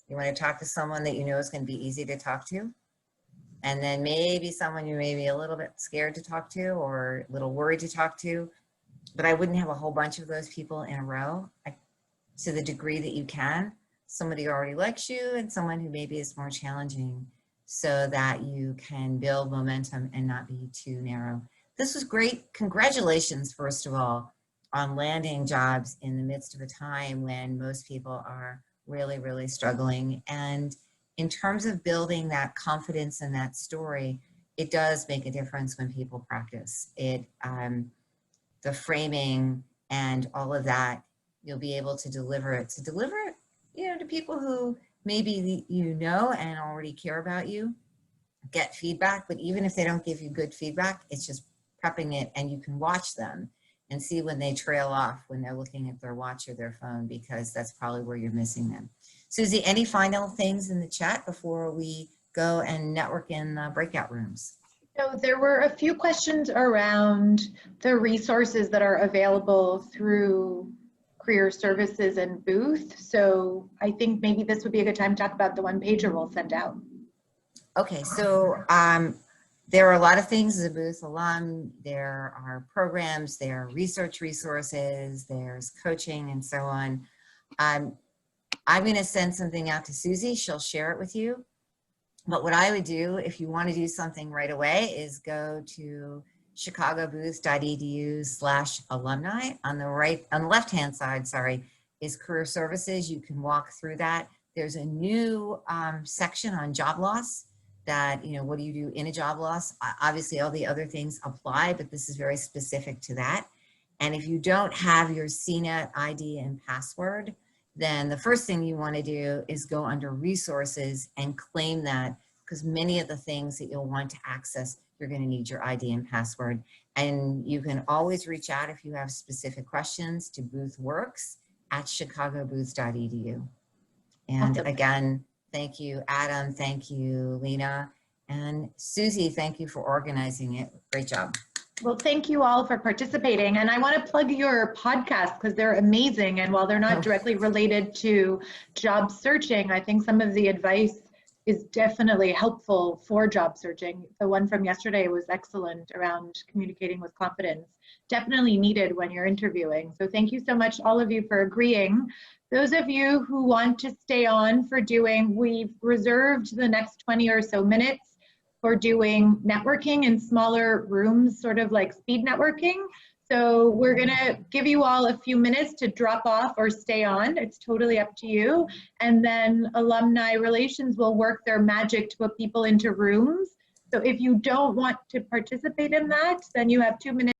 You want to talk to someone that you know is going to be easy to talk to, and then maybe someone you may be a little bit scared to talk to or a little worried to talk to, but I wouldn't have a whole bunch of those people in a row. To the degree that you can, somebody who already likes you and someone who maybe is more challenging, so that you can build momentum and not be too narrow. This was great. Congratulations, first of all, on landing jobs in the midst of a time when most people are really, really struggling. And in terms of building that confidence in that story, it does make a difference when people practice it. The framing and all of that, you'll be able to deliver it. To people who maybe and already care about you, get feedback. But even if they don't give you good feedback, it's just prepping it, and you can watch them and see when they trail off, when they're looking at their watch or their phone, because that's probably where you're missing them. Susie, any final things in the chat before we go and network in the breakout rooms? So there were a few questions around the resources that are available through Career Services and Booth. So I think maybe this would be a good time to talk about the one pager we'll send out. Okay, so there are a lot of things as a Booth alum. There are programs, there are research resources, there's coaching and so on. I'm going to send something out to Susie. She'll share it with you. But what I would do if you want to do something right away is go to chicagobooth.edu/alumni. On the left-hand side, is Career Services. You can walk through that. There's a new section on job loss that, what do you do in a job loss? Obviously, all the other things apply, but this is very specific to that. And if you don't have your CNET ID and password, then the first thing you want to do is go under resources and claim that, because many of the things that you'll want to access, you're going to need your ID and password. And you can always reach out if you have specific questions to boothworks@chicagobooths.edu. And Awesome. again, thank you, Adam. Thank you, Lena. And Susie, thank you for organizing it. Great job. Well, thank you all for participating. And I want to plug your podcast because they're amazing. And while they're not directly related to job searching, I think some of the advice is definitely helpful for job searching. The one from yesterday was excellent around communicating with confidence. Definitely needed when you're interviewing. So thank you so much, all of you, for agreeing. Those of you who want to stay on for doing, we've reserved the next 20 or so minutes for doing networking in smaller rooms, sort of like speed networking. So we're gonna give you all a few minutes to drop off or stay on. It's totally up to you. And then alumni relations will work their magic to put people into rooms. So if you don't want to participate in that, then you have 2 minutes